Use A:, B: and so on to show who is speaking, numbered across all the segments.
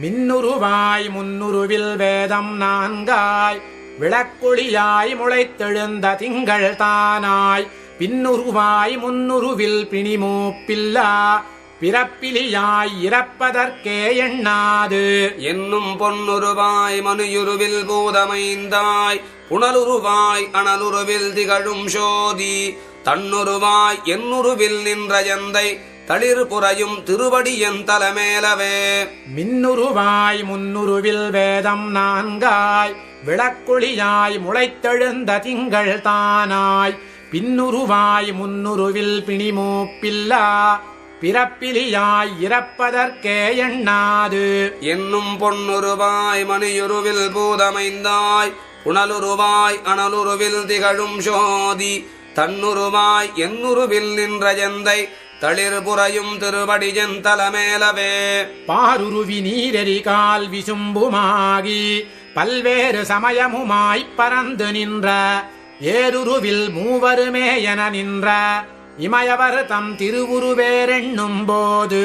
A: மின்னுருவாய் முன்னுருவில் வேதம் நான்காய் விளக்கொளியாய் முளைத்தெழுந்த திங்கள் தானாய் பின்னுருவாய் முன்னுருவில் பிணிமூப்பில்லா பிறப்பிலியாய் இறப்பதற்கே எண்ணாது
B: என்னும் பொன்னுருவாய் மனுயுருவில் பூதமைந்தாய் புனலுருவாய் அனலுருவில் திகழும் சோதி தன்னுருவாய் என்னுருவில் நின்ற எந்தை தளிர்புறையும் திருவடியன் தலைமேலவே.
A: மின்னுருவாய் முன்னுருவில் வேதம் நான்காய் விளக்கொளியாய் முளைத்தெழுந்த திங்கள் தானாய் பின்னுருவாய் முன்னுருவில் பிணிமூப்பில்லா பிறப்பிலியாய் இறப்பதற்கே எண்ணாது.
B: என்னும் பொன்னுருவாய் மணியுருவில் பூதமைந்தாய் புனலுருவாய் அனலுருவில் திகழும் சோதி தன்னுருவாய் என்னுருவில் நின்ற எந்தை தளிர்புறையும் திருவடியன் தலைமேலவே.
A: பாருருவி நீரெறிகால் விசும்புமாகி பல்வேறு சமயமுமாய்ப் பறந்து நின்ற ஏருருவில் மூவருமே என நின்ற இமயவர் தம் திருவுருவேரெண்ணும் போது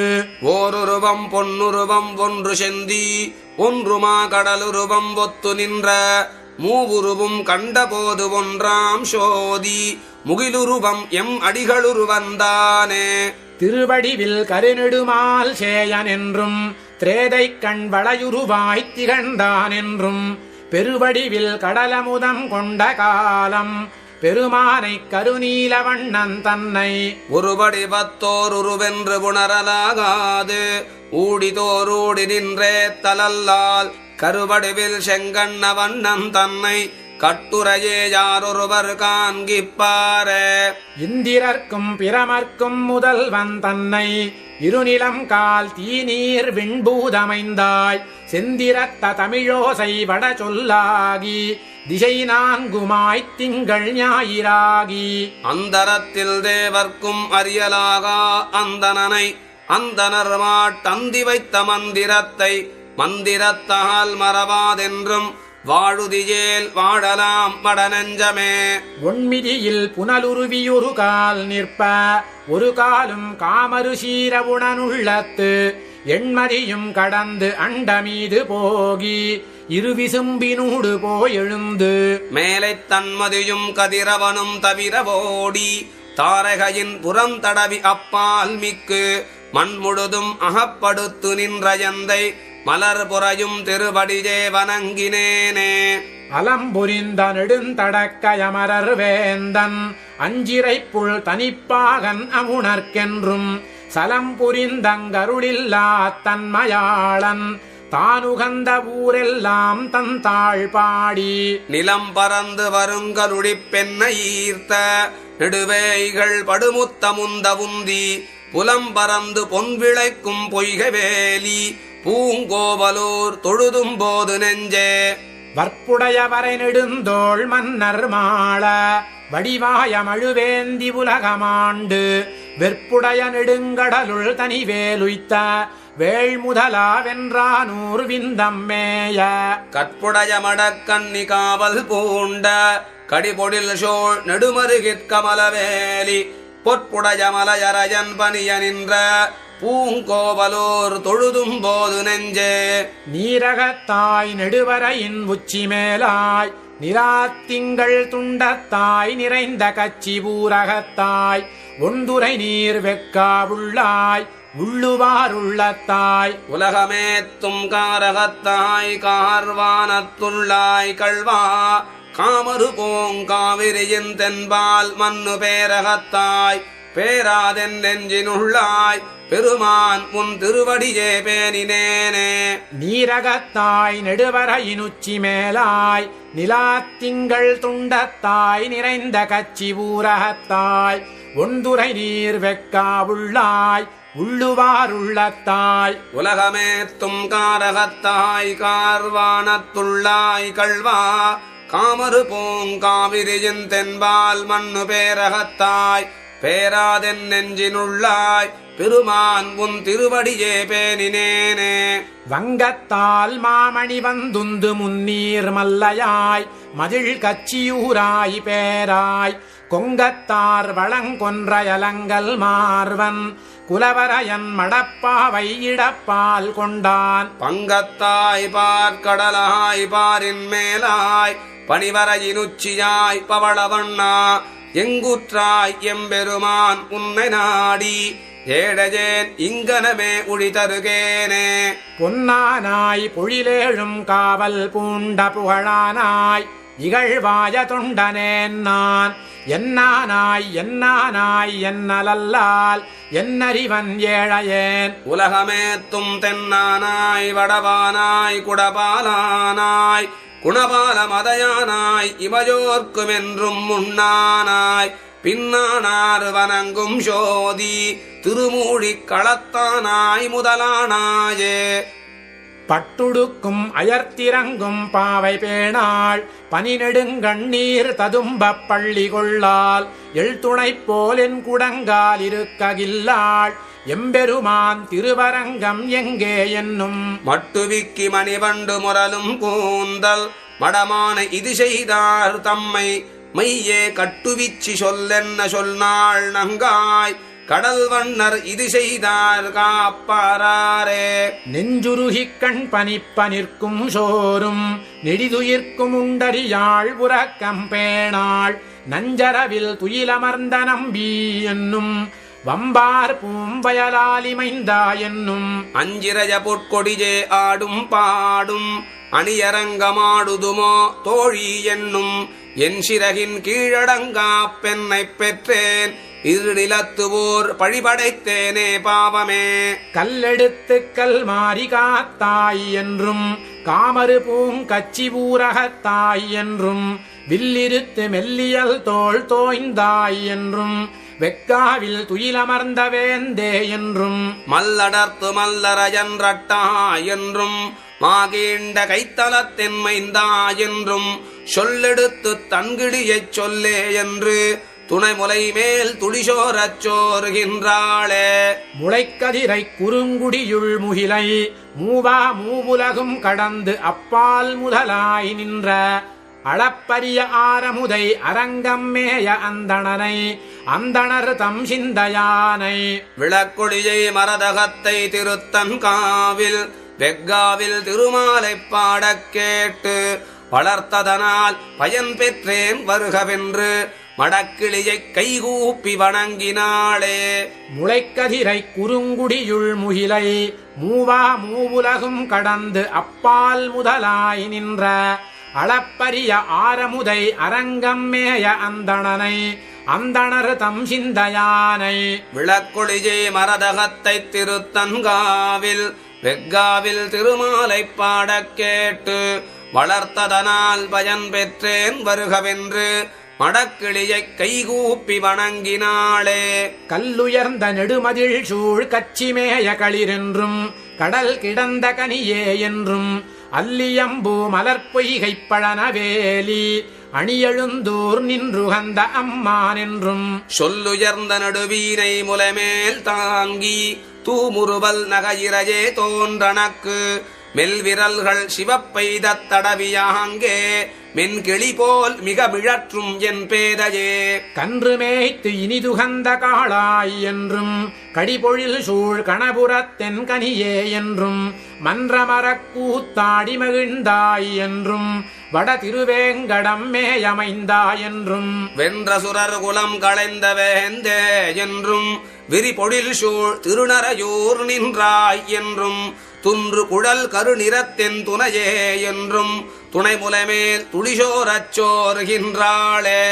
B: ஓருருவம் பொன்னுருவம் ஒன்று செந்தி ஒன்றுமா கடலுருவம் ஒத்து நின்ற மூவுருவும் கண்டபோது ஒன்றாம் சோதி முகிலுருவம் எம் அடிகளுருவந்தானே.
A: திருவடிவில் கருநெடுமால் சேயன் என்றும் திரேதை கண் வளையுருவாய்த் திகழ்ந்தான் என்றும் பெருவடிவில் கடலமுதம் கொண்ட காலம் பெருமானை கருநீலவண்ணன் தன்னை
B: ஒருபடி பத்தோர் உருவென்று உணரலாகாது ஊடிதோரூடி நின்றே தலல்லால் கருவடிவில் செங்கண்ண வண்ணன் தன்னை கட்டுரையே யாரொருவர் காண்கிப்பாரே.
A: இந்திரர்க்கும் பிரமர்க்கும் முதல்வன் தன்னை இருநிலம் கால் தீநீர் விண்பூதமைந்தாய் செந்திரத்த தமிழோசை வட சொல்லாகி திசை நான்குமாய்த் திங்கள் ஞாயிறாகி
B: அந்தரத்தில் தேவர்க்கும் அறியலாகா அந்தனனை அந்தனர் மாட்டந்தி வைத்த மந்திரத்தை மந்திரத்தால் மறவாதென்றும் வாழுதியேல் வாழலாம் மடநெஞ்சமே.
A: ஒன்மிதியில் புனலுருவியொரு கால் நிற்ப ஒரு காலும் காமரு சீரவுணனுள்ளத்து எண்மதியும் கடந்து அண்டமீது போகி இருவிசும்பினூடு போயெழுந்து
B: மேலை தன்மதியும் கதிரவனும் தவிர ஓடி தாரகையின் புறம் தடவி அப்பால் மிக்கு மண் முழுதும் அகப்படுத்து நின்ற எந்தை மலர் புறையும் திருவடியே வணங்கினேனே.
A: அலம்புரிந்த நெடுந்தடக்கயமரர் வேந்தன் அஞ்சிரைப்புள் தனிப்பாகன் அமுணர்க்கென்றும் சலம் புரிந்தங்கருளில்லா தன்மயாளன் தானுகந்த ஊரெல்லாம் தந்தாள் பாடி
B: நிலம் பறந்து வருங்கருளிப் பெண்ணை ஈர்த்த நெடுவேய்கள் படுமுத்த முந்த உந்தி புலம் பறந்து பொன்விளைக்கும் பொய்கவேலி பூங்கோவலூர் தொழுதும் போது நெஞ்சே.
A: வற்புடையவரை நெடுந்தோள் மன்னர் மாள வடிவாய மழுவேந்தி உலகமாண்டு வெற்புடைய நெடுங்கடலுள் தனிவேலுய்த்த வேள் முதலா வென்றானூர் விந்தம் மேய
B: கற்புடைய மடக்கண்ணி காவல் பூண்ட கடிபொடில் சோழ் நெடுமருகிற் கமலவேலி பொற்புடைய மலையரையன் பணிய நின்ற பூங்கோவலூர் தொழுதும் போது நெஞ்சே.
A: நீரகத்தாய் நெடுவரையின் உச்சி மேலாய் நிராத்திங்கள் துண்டத்தாய் நிறைந்த கச்சி ஊரகத்தாய் ஒன்றுரை நீர் வெக்காவுள்ளாய் உள்ளுவாருள்ளத்தாய்
B: உலகமேத்தும் காரகத்தாய் கார்வானத்துள்ளாய் கள்வா காமரு பூங்காவிரியின் தென்பால் மண்ணு பேரகத்தாய் பேராதென் நெஞ்சினுள்ளாய் பெருமான் உன் திருவடியே பேணினேனே.
A: நீரகத்தாய் நெடுவரையின் உச்சி மேலாய் நிலாத்திங்கள் துண்டத்தாய் நிறைந்த கச்சி ஊரகத்தாய் ஒன்றுரை நீர் வெக்காவுள்ளாய் உள்ளுவாருள்ளத்தாய்
B: உலகமேத்தும் காரகத்தாய் கார்வானத்துள்ளாய் கள்வா காமரு பூங்காவிரியின் தென்பால் மண்ணு பேரகத்தாய் பேராதென் நெஞ்சினுள்ளாய் பெருமான் உன் திருவடியே பேணினேனே.
A: வங்கத்தால் மாமணி வந்துந்து முன்னீர் மல்லையாய் மதில் கச்சியூராய் பேராய் கொங்கத்தார் வளங்கொன்றயலங்கல் மார்வன் குலவரையன் மடப்பாவை இடப்பால் கொண்டான்.
B: பங்கத்தாய் பார்க்கடலாய் பாரின் மேலாய் பனிவரையினுச்சியாய் பவளவண்ணா எங்குற்றாய் எம்பெருமான் உன்னை நாடி ஏழையேன் இங்கனமே உழிதருகேனே.
A: பொன்னானாய் பொழிலேழும் காவல் பூண்ட புகழானாய் இகழ்வாய தொண்டனேன் நான். என்னானாய் என்னானாய் என்னலல்லால் என்னறிவன் ஏழையேன்.
B: உலகமேத்தும் தென்னானாய் வடவானாய் குடபாலானாய் குணபால மதையானாய் இமையோர்க்குமென்றும் முன்னானாய் பின்னானார் வணங்கும் சோதி திருமூழிக் களத்தானாய் முதலானாயே.
A: பட்டுடுக்கும் அயர்த்திறங்கும் பாவை பேணாள் பனி நெடுங்கண்ணீர் ததும்பப் பள்ளி கொள்ளால் எழுத்துணை போலென் குடங்கால் இருக்ககில்லாள் எம்பெருமான் திருவரங்கம் எங்கே என்னும்.
B: மட்டுவிக்கி மணிவண்டு முரலும் கூந்தல் மடமான இது செய்தார் தம்மை மையே கட்டுவிச்சி சொல்லென்ன சொன்னாள் நங்காய் கடல் வண்ணர் இது செய்தார் காப்பாரே.
A: நெஞ்சுருகிக் கண் பனிப்ப நிற்கும் சோறும் நெடிதுயிர்க்கும் உண்டறியாள் உறக்கம் பேணாள் நஞ்சரவில் துயிலமர்ந்த நம்பி என்னும் வம்பார் பூம்பயலாலிமைந்தா என்னும்.
B: அஞ்சிரய பொற்கொடிஜே ஆடும் பாடும் அணியரங்கமாடுதுமோ தோழி என்னும் என் சிறகின் கீழடங்கா பெண்ணை பெற்றேன் இருநிலத்துவோர் பழிபடைத்தேனே பாவமே.
A: கல்லெடுத்து கல் மாறி காத்தாய் என்றும் காமரு பூங்கச்சி ஊரகத்தாய் என்றும் வில்லிருத்து மெல்லியல் தோள் தோய்ந்தாய் என்றும் வெக்காவில் துயிலமர்ந்த வேந்தே என்றும்
B: மல்லடர்த்து மல்லரஜன் ரட்டா என்றும் மாகீண்ட கைத்தலத்தென்மைந்தா என்றும் சொல்லெடுத்து தன்கிடியைச் சொல்லே என்று துணைமுலை மேல் துளிசோரச் சோறுகின்றாளே.
A: முளைக்கதிரை குறுங்குடியுள் முகிலை மூவா மூவுலகும் கடந்து அப்பால் முதலாய் நின்ற அளப்பரிய ஆரமுதை அரங்கம் மேய அந்தணனை அந்தணர் தம் சிந்தையானை.
B: விளக்கொழியை மரதகத்தை திருத்தன் காவில் வெக்காவில் திருமாலை பாடக் கேட்டு வளர்த்ததனால் பயன் பெற்றேன் வருகவென்று மடக்கிளியைக் கைகூப்பி வணங்கினாளே.
A: முளைக்கதிரை குறுங்குடியுள் முகிலை மூவா மூவுலகும் கடந்து அப்பால் முதலாய் நின்ற அளப்பரிய ஆரமுதை அரங்கம் மேய அந்தணனை அந்தணர் தம் சிந்தையானை.
B: விளக்கொழியை மரதகத்தை திருத்தன்காவில் வெக்காவில் திருமாலை பாடக் கேட்டு வளர்த்ததனால் பயன் பெற்றேன் வருகவென்று மடக்கிளியைக் கைகூப்பி வணங்கினாளே.
A: கல்லுயர்ந்த நெடுமதில் சூழ் கச்சிமேய களிரென்றும் கடல் கிடந்த கனியே என்றும் அல்லியம்பூ மலர்பொய்கைப் பழனவேலி அணியெழுந்தூர் நின்றுகந்த அம்மான் என்றும்
B: சொல்லுயர்ந்த நடுவீனை முலமேல் தாங்கி தூமுறுவல் நகையிறையே தோன்றனக்கு மெல்விரல்கள் சிவப்பெய்தத் தடவியாங்கே மென்கிளி போல் மிக மிழற்றும் என் பேதையே.
A: கன்று மேய்த்து இனிதுகந்த காளாய் என்றும் கடிபொழில் சூழ் கணபுரத்தென் கனியே என்றும் மன்றமரக் கூத்தாடி மகிழ்ந்தாய் என்றும் வட திருவேங்கடம் மேயமைந்தா என்றும்
B: வென்ற சுரர் குலம் களைந்த வேந்தே என்றும் விரிபொழில் சூழ் திருநரையூர் நின்றாய் என்றும் துன்று குழல் கருநிறத்தென் துணையே என்றும் துணைமுலமேல் துளிசோரச் சோறுகின்றாளே.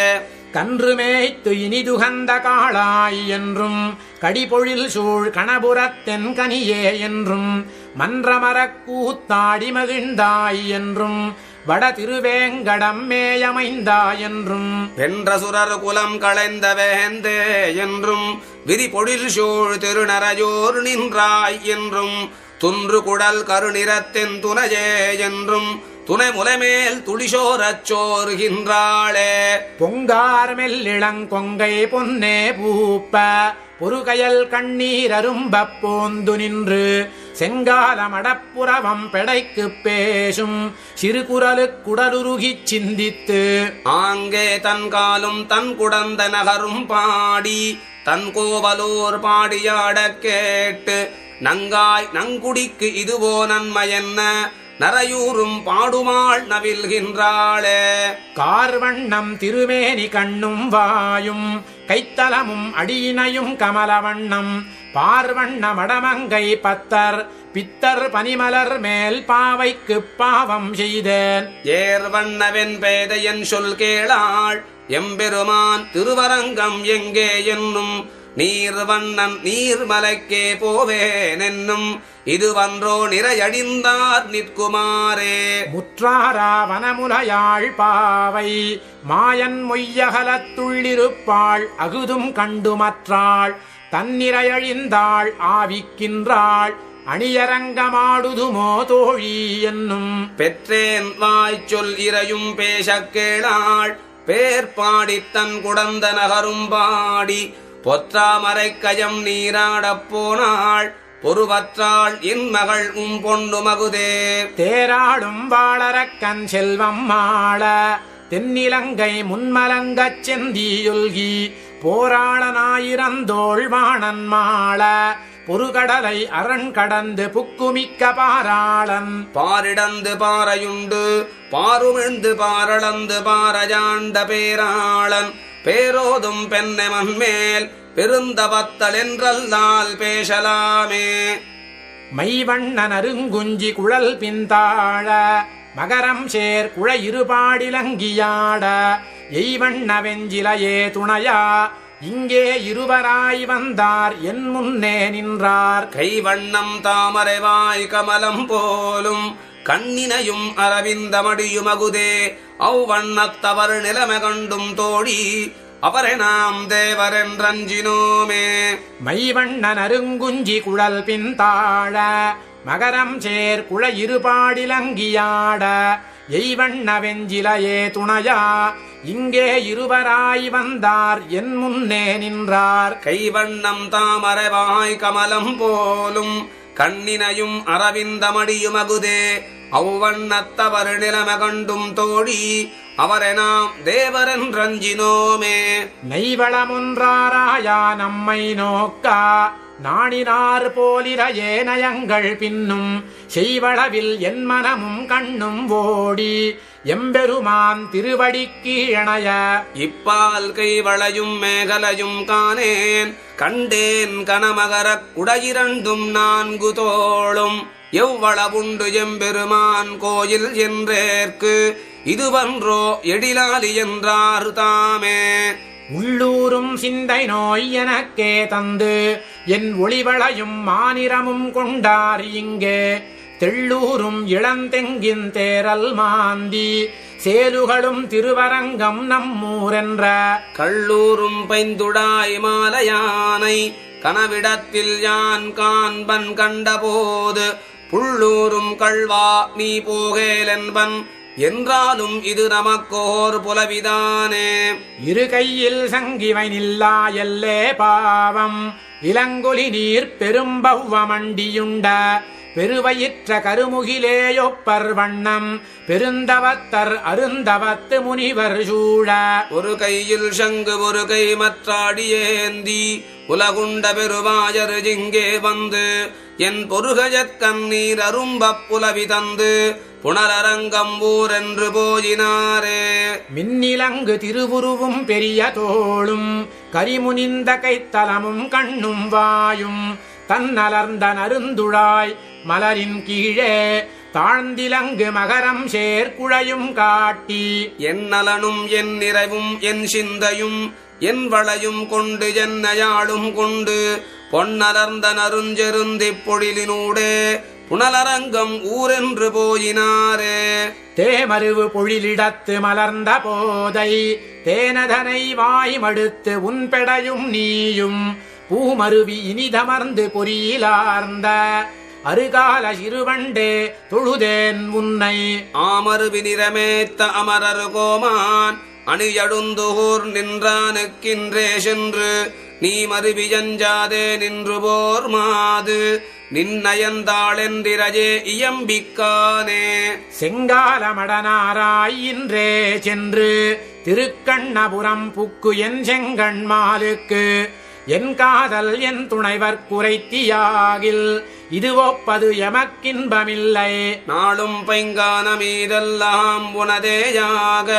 A: கன்று மேய்த்து இனிதுகந்த காளாய் என்றும் கடிபொழில் சூழ் கணபுரத்தென் கனியே என்றும் மன்றமரக் கூத்தாடி மகிழ்ந்தாய் என்றும் வட திருவேங்கடம் மேயமைந்தா என்றும்
B: வென்ற சுரர் குலம் களைந்த வேந்தே என்றும் விரிபொழில் சூழ் திருநரையூர் நின்றாய் என்றும் துன்று குழல் கருநிறத்தென் துணையே என்றும் துணை முலைமேல் துளிசோரச் சோறுகின்றாளே.
A: பொங்கார் மெல்லிளங்கொங்கை பொன்னே பூப்ப பொறுகையல் கண்ணீர் அரும்பப் போந்து நின்று செங்கால மடப்புறவம் பெடைக்குப் பேசும் சிறுகுரலுக் குடலுருகிச் சிந்தித்து
B: ஆங்கே தன் காலும் தன் குடந்த நகரும் பாடி தன் கோவலூர் பாடியாடக் கேட்டு நங்காய் நங்குடிக்கு இதுவோ நன்மையென்ன நரையூரும் பாடுமாள் நவில்கின்றாளே.
A: கார்வண்ணம் திருமேனி கண்ணும் வாயும் கைத்தலமும் அடியினையும் கமலவண்ணம் பார்வண்ண மடமங்கை பத்தர் பித்தர் பனிமலர் மேல் பாவைக்கு பாவம் செய்தேன்.
B: ஏர்வண்ணவென் பேதையன் சொல் கேளாள் எம்பெருமான் திருவரங்கம் எங்கே என்னும் நீர்வண்ணன் நீர்மலைக்கே போவேன் என்னும் இதுவன்றோ நிறையடிந்தார் நிற்குமாரே.
A: முற்றாரா வனமுலையாள் பாவை மாயன் மொய்யகலத்துள்ளிருப்பாள் அகுதும் கண்டுமற்றாள் தன்னிறையழிந்தாள் ஆவிக்கின்றாள் அணியரங்கமாடுதுமோ தோழி என்னும்
B: பெற்றேன் வாய்ச்சொல் இறையும் பேசக் கேளாள் பேர் பாடித் தன் குடந்த நகரும் பாடி பொற்றாமரை கயம் நீராடப் போனாள் பொறுவற்றாள் என் மகள் பொண்டு மகுதே.
A: தேராடும் வாளரக்கன் செல்வம் மாள தென்னிலங்கை முன்மலங்கச் செந்தியுல்கி போராளனாயிரந்தோள் வாணன் மாள பொறுகடலை அரண் கடந்து புக்குமிக்க பாராளன்
B: பாரிடந்து பாறையுண்டு பாருமிழ்ந்து பாரளந்து பாரஜாண்ட பேராளன் பேரோதும் பெண்ணெமன் மேல் பெருந்தவத்தல் என்றல்லால் பேசலாமே.
A: மைவண்ணன் அருங்குஞ்சி குழல் பின்தாழ மகரம் சேர் குழ இருபாடிலங்கியாட எய்வண்ண வெஞ்சிலையே துணையா இங்கே இருவராய் வந்தார் என் முன்னே நின்றார்.
B: கைவண்ணம் தாமரைவாய் கமலம் போலும் கண்ணினையும் அரவிந்தமடியுமகுதே அவ்வண்ணத்தவர் நிலைமை கண்டும் தோழி அவரை நாம் தேவரென்றஞ்சினோமே.
A: மைவண்ணன் அருங்குஞ்சி குழல் பின்தாழ மகரம் சேர் குழ இருபாடிலங்கியாட எய்வண்ண வெஞ்சிலையே துணையா இங்கே இருவராய் வந்தார் என் முன்னே நின்றார்.
B: கைவண்ணம் தாமரைவாய் கமலம் போலும் கண்ணினையும் அரவிந்தமடியுமகுதே அவ்வண்ணத்தவர் நிலைமை கண்டும் தோழி அவரை நாம் தேவரென்றஞ்சினோமே.
A: நெய்வளமுன்றாராயா நம்மை நோக்கா நாணினார் போலிரையே நயங்கள் பின்னும் செய்வளவில் என் மனமும் கண்ணும் ஓடி எம்பெருமான் திருவடிக்கு இணைய
B: இப்பால் கைவளையும் மேகலையும் காணேன் கண்டேன் கனமகரக் குடையிரண்டும் நான்கு தோளும் எவ்வளவுண்டு எம்பெருமான் கோயில் என்றேற்கு இதுவன்றோ எடிலாலி என்றார் தாமே.
A: உள்ளூரும் சிந்தை நோய் எனக்கே தந்து என் ஒளிவளையும் மானிரமும் கொண்டார் இங்கே தெள்ளூரும் இளந்தெங்கின் தேரல் மாந்தி சேலுகளும் திருவரங்கம் நம்மூரென்ற
B: கள்ளூரும் பைந்துடாய் மாலையானை கனவிடத்தில் யான் காண்பன் கண்டபோது புள்ளூரும் கள்வா நீ போகேலென்பன் என்றாலும் இது நமக்கோர் புலவிதானே.
A: இரு கையில் சங்கிவை நில்லா எல்லே பாவம் இளங்கொலி நீர் பெரும்பவ்வமண்டியுண்ட பெருவயிற்ற கருமுகிலேயொப்பர் வண்ணம் பெருந்தவத்தர் அருந்தவத்து முனிவர் சூழ
B: ஒரு கையில் சங்கு ஒரு கை மற்றாடியேந்தி உலகுண்ட பெருவாயர் இங்கே வந்து என் பொருகஜற் கண்ணீர் அரும்பப் புலவி தந்து புனரரங்கம் ஊரென்று போயினாரே.
A: மின்னிலங்கு திருவுருவும் பெரிய தோளும் கரிமுனிந்த கைத்தலமும் கண்ணும் வாயும் தன்னலர்ந்த நருந்துழாய் மலரின் கீழே தாழ்ந்திலங்கு மகரம் சேர்க்குழையும் காட்டி
B: என் நலனும் என் நிறைவும் என் சிந்தையும் என் வளையும் கொண்டு என்னையாளும் கொண்டு பொன்னலர்ந்த நருஞ்செருந்திப் பொழிலினூடே புனலரங்கம் ஊரென்று போயினாரே.
A: தேமருவு பொழிலிடத்து மலர்ந்த போதை தேனதனை வாய்மடுத்து உன்பெடையும் நீயும் பூமருவி இனிதமர்ந்து பொறியிலார்ந்த அருகால சிறுவண்டே தொழுதேன் உன்னை.
B: ஆமருவி நிறமேத்த அமரரு கோமான் அணியடுந்தோர் நின்றானுக்கின்றே சென்று நீ மருவியஞ்சாதே நின்று போர் மாது நின்னயந்தாளென்றிரஜே இயம்பிக்கானே.
A: செங்காலமடனாராய் இன்றே சென்று திருக்கண்ணபுரம் புக்கு என் செங்கண்மாலுக்கு என் காதல் என் துணைவர் குறைத்தியாகில் இது ஒப்பது எமக்கின்பமில்லை.
B: நாளும் பைங்கான மீதெல்லாம் உனதேயாக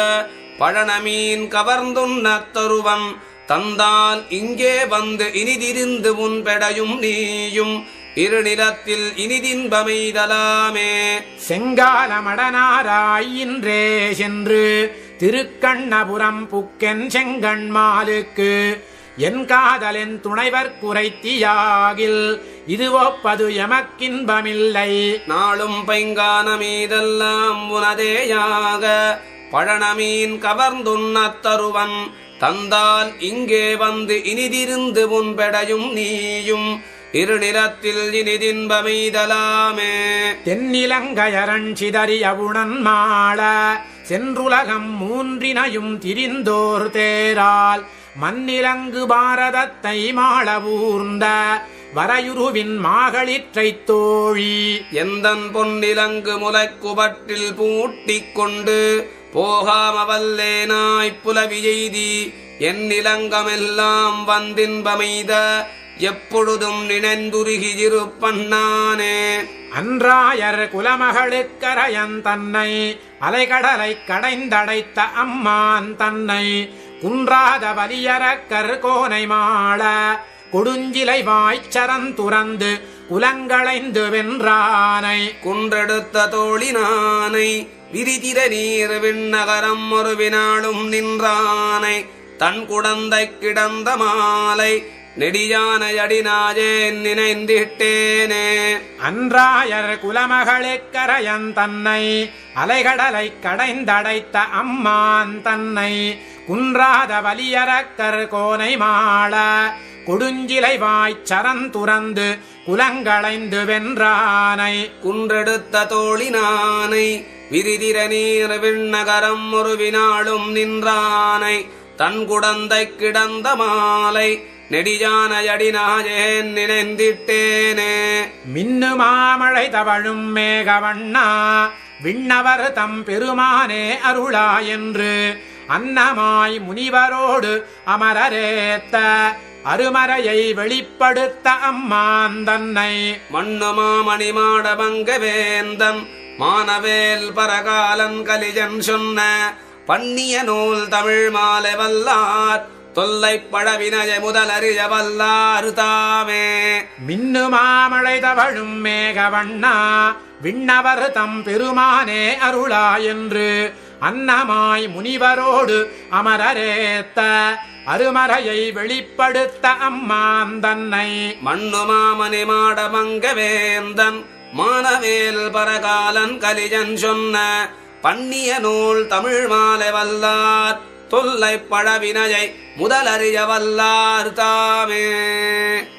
B: பழனமீன் கவர்ந்துண்ணத் தருவம் தந்தால் இங்கே வந்து இனிதிருந்து உன் பெடையும் நீயும் இருநிலத்தில் இனிதின்பமெய்தலாமே.
A: செங்காலமடனாராய் இன்றே சென்று திருக்கண்ணபுரம் புக்கென் செங்கண்மாலுக்கு என் காதலின் துணைவர் குறைத்தியாகில் இது ஒப்பது எமக்கின்பமில்லை.
B: நாளும் பைங்கான மீதெல்லாம் உனதேயாக பழனமீன் கவர்ந்துண்ணத் தருவன் தந்தால் இங்கே வந்து இனிதிருந்து உன் பெடையும் நீயும் இருநிலத்தில் இனிதின்பமெய்தலாமே.
A: தென்னிலங்கையரண் சிதறிய உணன் மாள சென்றுலகம் மூன்றினையும் திரிந்தோர் தேரால் மண்ணிலங்கு பாரதத்தை மாள ஊர்ந்த வரையுருவின் மாகளிற்றைத் தோழி
B: எந்தன் பொன்னிலங்கு முலைக்குபற்றில் பூட்டிக் கொண்டு போகாமவல்லேனாய்ப் புலவி எய்தி என் நிலங்கமெல்லாம் வந்தின்பமெய்த எப்பொழுதும் நினைந்துருகியிருப்பண்ணானே.
A: அன்றாயர் குலமகளுக்கரையன் தன்னை அலைகடலை கடைந்தடைத்த அம்மான் தன்னை குன்றாத வலியரக்கர் கோனை மாள கொடுஞ்சிலை வாய்ச்சரன் துறந்து குலங்களைந்து வென்றானை.
B: குன்றெடுத்த தோழினானை விரிதிர நீர் விண்ணகரம் ஒரு வினாளும் நின்றானை தன் குடந்தை கிடந்த மாலை நெடியான அடிநாயேன் நினைந்திட்டேனே.
A: அன்றாயர் குலமகளுக்கரையன் தன்னை அலைகடலை கடைந்தடைத்த அம்மான் தன்னை குன்றாத வலியரக்கர் கோனை மாள கொடுஞ்சிலை வாய்ச்சரன் துறந்து குலங்களைந்து வென்றானை.
B: குன்றெடுத்த தோழினானை விரிதிர நீர் விண்ணகரம் ஒரு வினாளும் நின்றானை தன் குடந்தை கிடந்த மாலை நெடியான அடிநாயேன் நினைந்திட்டேனே.
A: மின்னு மாமழை தவழும் மேகவண்ணா விண்ணவர் தம் பெருமானே அருளா என்று அன்னமாய் முனிவரோடு அமரரேத்த அருமறையை வெளிப்படுத்த அம்மான் தன்னை
B: மண்ணுமா மணிமாட மங்கவேந்தன் மானவேல் பரகாலன் கலிஜன் சொன்ன பண்ணிய நூல் தமிழ் மாலை வல்லார் தொல்லை பழவினய முதலறிய வல்லாறு தாமே.
A: மின்னு மாமழை தவழும் மேகவண்ணா விண்ணவர் தம் பெருமானே அருளா என்று அன்னமாய் முனிவரோடு அமரரேத்த அருமறையை வெளிப்படுத்த அம்மான் தன்னை
B: மண்ணுமா மணிமாட மங்கவேந்தன் மானவேல் பரகாலன் கலிஜன் சொன்ன பண்ணிய நூல் தமிழ் மாலை வல்லார் தொல்லை பழவினையை முதலறிய வல்லார் தாமே.